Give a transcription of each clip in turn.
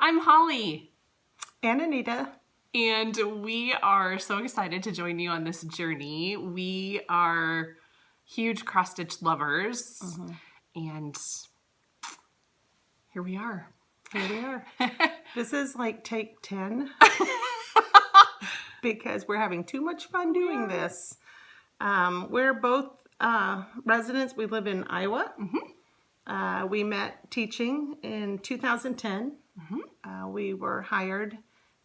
I'm Holly. And Anita. And we are so excited to join you on this journey. We are huge cross-stitch lovers. And here we are. Here we are. This is like take 10. Because we're having too much fun doing this. We're both residents. We live in Iowa. We met teaching in 2010. We were hired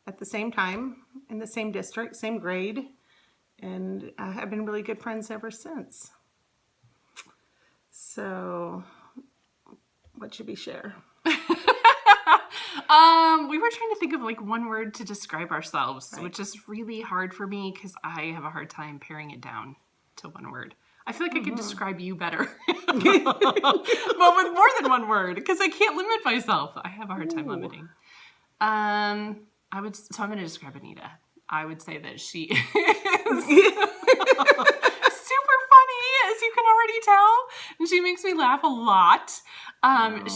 at the same time in the same district, same grade, and have been really good friends ever since. So, what should we share? We were trying to think of like one word to describe ourselves, right, which is really hard for me because I have a hard time paring it down to one word. I feel like I could describe you better, but with more than one word, because I can't limit myself. I have a hard time limiting. So I'm going to describe Anita. I would say that she is super funny, as you can already tell, and she makes me laugh a lot.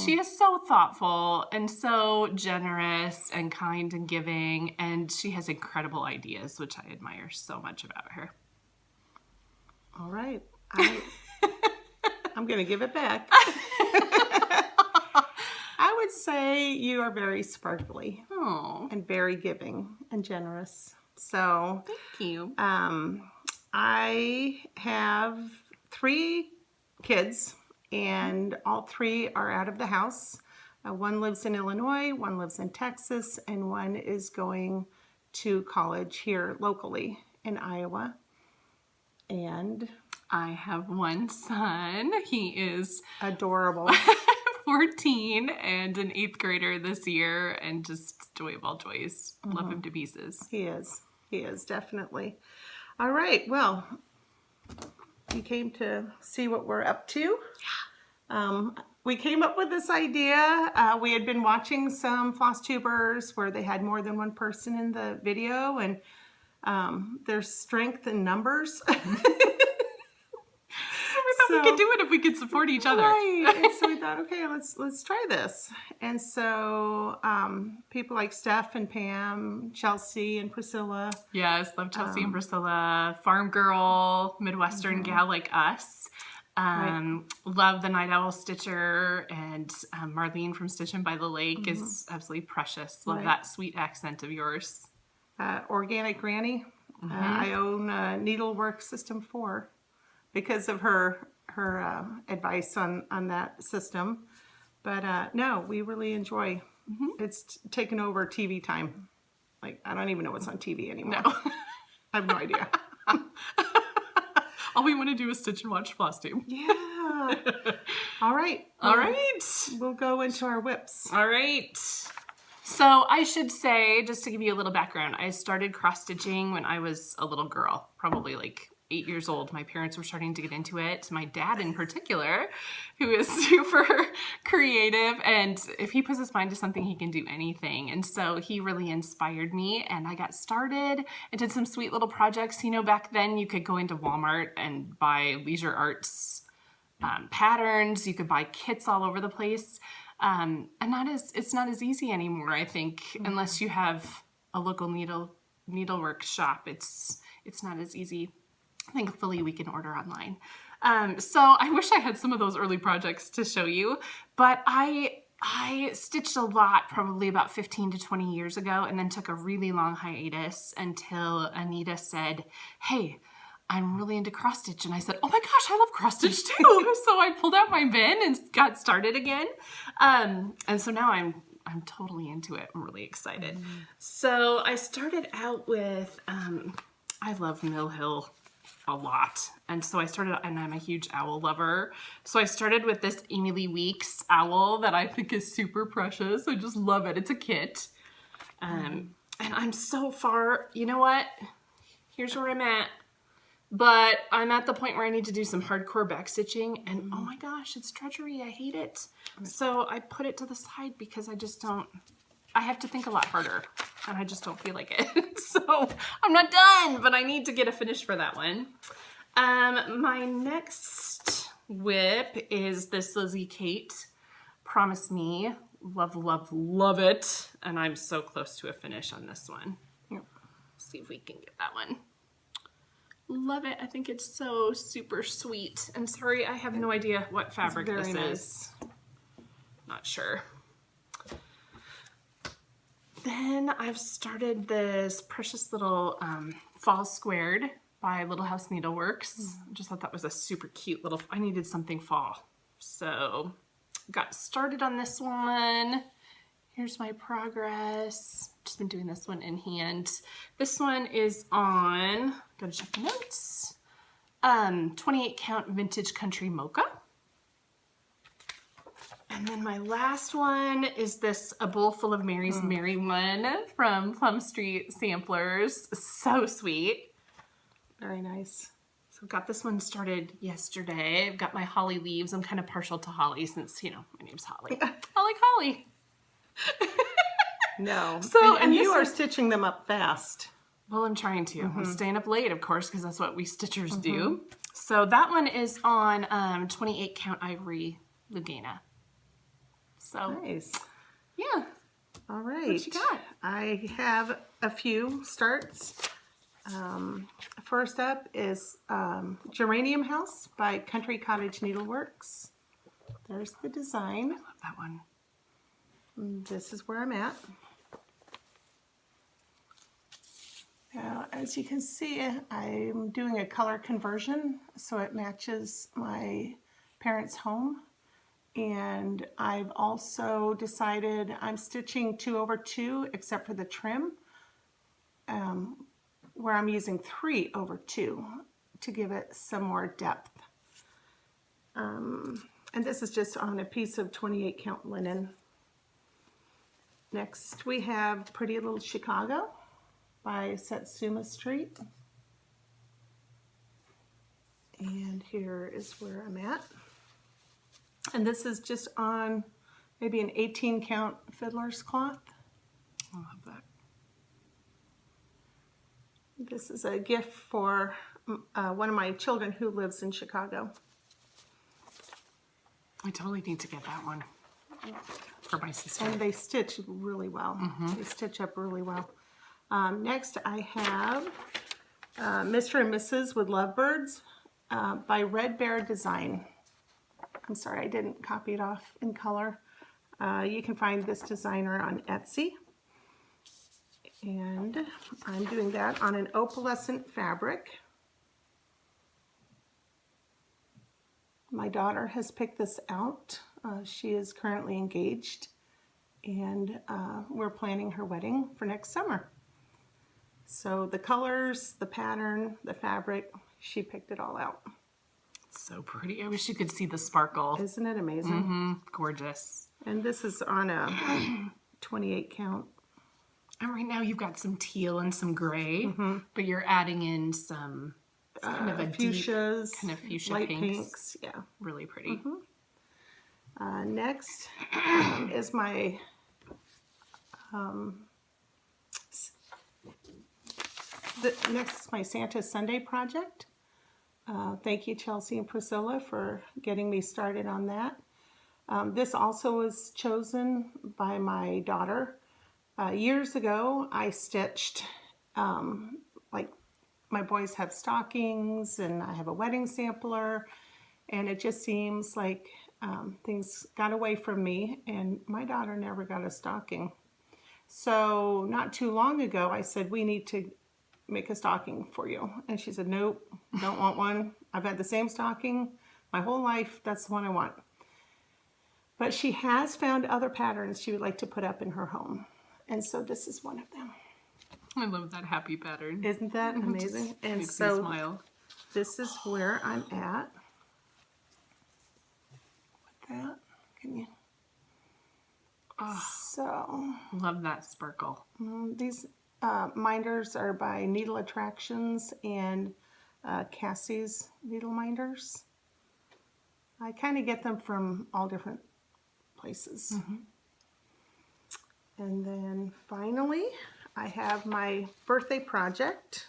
She is so thoughtful and so generous and kind and giving, and she has incredible ideas, which I admire so much about her. All right. I'm going to give it back. I would say you are very sparkly and very giving and generous. So thank you. I have 3 kids, and all 3 are out of the house. One lives in Illinois, one lives in Texas, and one is going to college here locally in Iowa. And I have one son. He is adorable. 14 and an 8th grader this year, and just joy of all joys. Love him to pieces. He is definitely. All right, well, you came to see what we're up to. We came up with this idea. We had been watching some Flosstubers where they had more than one person in the video, and there's strength in numbers. We could do it if we could support each other. Right. And so we thought, okay, let's try this. And so people like Steph and Pam, Chelsea and Priscilla. Yes, love Chelsea and Priscilla. Farm girl, Midwestern gal like us. Right. Love the Night Owl Stitcher, and Marlene from Stitchin' by the Lake is absolutely precious. Love that sweet accent of yours. Organic Granny. I own Needlework System 4 because of her advice on that system. But no, we really enjoy. It's taken over TV time. Like, I don't even know what's on TV anymore. No. I have no idea. All we want to do is stitch and watch Flosstube. Yeah. All right. All right. We'll go into our whips. All right. So I should say, just to give you a little background, I started cross-stitching when I was a little girl, probably like 8 years old. My parents were starting to get into it. My dad in particular, who is super creative, and if he puts his mind to something, he can do anything. And so he really inspired me, and I got started and did some sweet little projects. You know, back then you could go into Walmart and buy leisure arts patterns. You could buy kits all over the place. And it's not as easy anymore, I think, unless you have a local needlework shop. It's not as easy. Thankfully, we can order online. So I wish I had some of those early projects to show you, but I stitched a lot probably about 15 to 20 years ago, and then took a really long hiatus until Anita said, hey, I'm really into cross stitch. And I said, oh my gosh, I love cross stitch too. So I pulled out my bin and got started again. And so now I'm totally into it. I'm really excited. So I started out with, I love Mill Hill a lot. And so I started, and I'm a huge owl lover. So I started with this Emily Weeks owl that I think is super precious. I just love it. It's a kit. And I'm so far, you know what? Here's where I'm at. But I'm at the point where I need to do some hardcore backstitching, and oh my gosh, it's drudgery. I hate it. So I put it to the side because I have to think a lot harder, and I just don't feel like it. So I'm not done, but I need to get a finish for that one. My next whip is this Lizzie Kate Promise Me Love, love, love it. And I'm so close to a finish on this one. Yep. See if we can get that one. Love it. I think it's so super sweet. And sorry, I have no idea what fabric this is. Not sure. Then I've started this precious little fall squared by Little House Needleworks. I just thought that was a super cute little, I needed something fall. So got started on this one. Here's my progress. Just been doing this one in hand. This one is on, gotta check the notes, 28 count vintage country mocha. And then my last one is this A Bowl Full of Mary's Merry one from Plum Street Samplers. So sweet. Very nice. So got this one started yesterday. I've got my holly leaves. I'm kind of partial to holly since, you know, my name's Holly. I like holly. No. So, and you are stitching them up fast. Well, I'm trying to. I'm staying up late, of course, because that's what we stitchers do. So that one is on 28 count ivory Lugana. So Nice. yeah. All right. What you got? I have a few starts. First up is Geranium House by Cottage Needleworks. There's the design. I love that one. This is where I'm at. Now, as you can see, I'm doing a color conversion so it matches my parents' home. And I've also decided I'm stitching 2/2 except for the trim, where I'm using 3/2 to give it some more depth. And this is just on a piece of 28 count linen. Next we have Pretty Little Chicago by Satsuma Street. And here is where I'm at. And this is just on maybe an 18 count fiddler's cloth. I love that. This is a gift for one of my children who lives in Chicago. I totally need to get that one for my sister. And they stitch really well. They stitch up really well. Next I have Mr. and Mrs. with Lovebirds by Red Bear Design. I'm sorry, I didn't copy it off in color. You can find this designer on Etsy. And I'm doing that on an opalescent fabric. My daughter has picked this out. She is currently engaged, and we're planning her wedding for next summer. So the colors, the pattern, the fabric, she picked it all out. So pretty. I wish you could see the sparkle. Isn't it amazing? Gorgeous. And this is on a 28 count. And right now you've got some teal and some gray, but you're adding in some kind of a fuchsias, deep, kind of fuchsia light pinks. Yeah. Really pretty. Next is my next is my Santa Sunday project. Thank you, Chelsea and Priscilla, for getting me started on that. This also was chosen by my daughter. Years ago, I stitched, like my boys have stockings and I have a wedding sampler, and it just seems like things got away from me, and my daughter never got a stocking. So not too long ago, I said, we need to make a stocking for you. And she said, nope, don't want one. I've had the same stocking my whole life. That's the one I want. But she has found other patterns she would like to put up in her home. And so this is one of them. I love that happy pattern. Isn't that amazing? And Makes so me smile. this is where I'm at. With that, can you? So Love that sparkle. these minders are by Needle Attractions and Cassie's Needle Minders. I kind of get them from all different places. And then finally, I have my birthday project,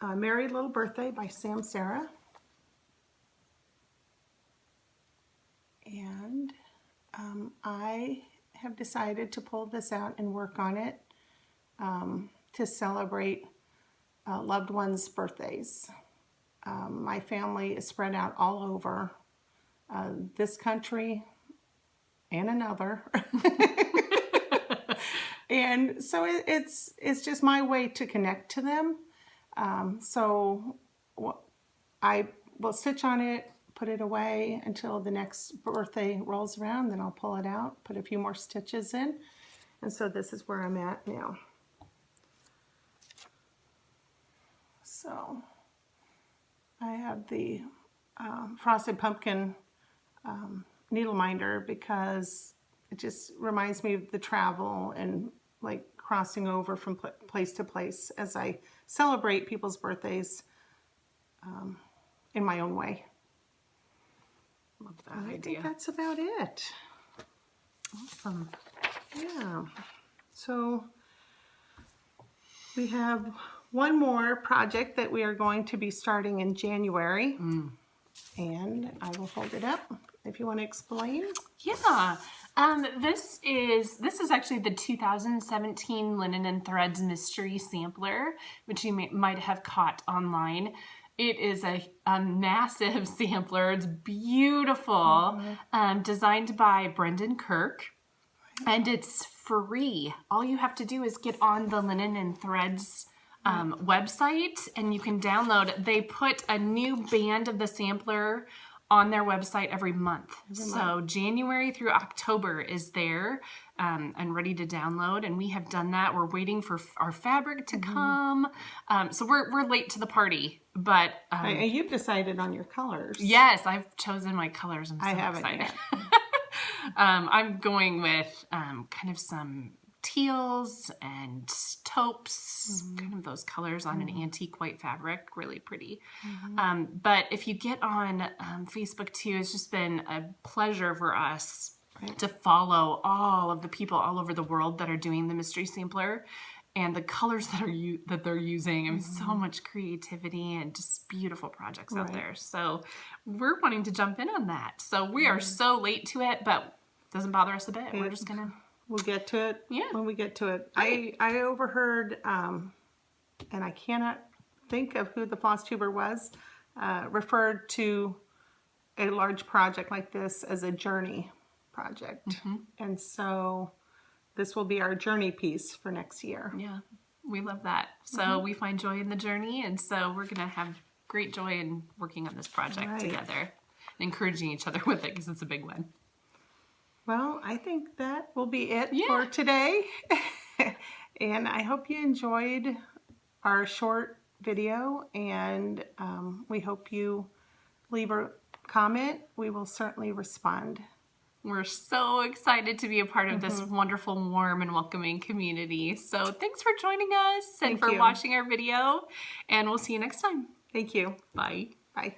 Merry Little Birthday by Sam Sarah. And I have decided to pull this out and work on it to celebrate loved ones' birthdays. My family is spread out all over this country and another. And so it's just my way to connect to them. So I will stitch on it, put it away until the next birthday rolls around, then I'll pull it out, put a few more stitches in. And so this is where I'm at now. So I have the frosted pumpkin needle minder because it just reminds me of the travel and like crossing over from place to place as I celebrate people's birthdays in my own way. Love that I idea. think that's about it. Awesome. Yeah. So we have one more project that we are going to be starting in January. And I will hold it up if you want to explain. Yeah. This is actually the 2017 Linen and Threads Mystery Sampler, which you might have caught online. It is a massive sampler. It's beautiful, designed by Brendan Kirk, and it's free. All you have to do is get on the Linen and Threads website, and you can download. They put a new band of the sampler on their website every month. So January through October is there and ready to download, and we have done that. We're waiting for our fabric to come. So we're late to the party, but And you've decided on your colors. yes, I've chosen my colors. I'm so I haven't excited. yet. I'm going with kind of some teals and taupes, kind of those colors on an antique white fabric, really pretty. But if you get on Facebook too, it's just been a pleasure for us to follow all of the people all over the world that are doing the mystery sampler and the colors that they're using. I mean, so much creativity and just beautiful projects out there. So we're wanting to jump in on that. So we are so late to it, but it doesn't bother us a bit. We're just gonna. We'll get to it when we get to it. Right. I overheard, and I cannot think of who the Flosstuber was, referred to a large project like this as a journey project. And so this will be our journey piece for next year. Yeah, we love that. So we find joy in the journey, and so we're going to have great joy in working on this project together and encouraging each other with it because it's a big one. Well, I think that will be it for today. And I hope you enjoyed our short video, and we hope you leave a comment. We will certainly respond. We're so excited to be a part of this wonderful, warm, and welcoming community. So thanks for joining us and for watching our video, and we'll see you next time. Thank you. Bye. Bye.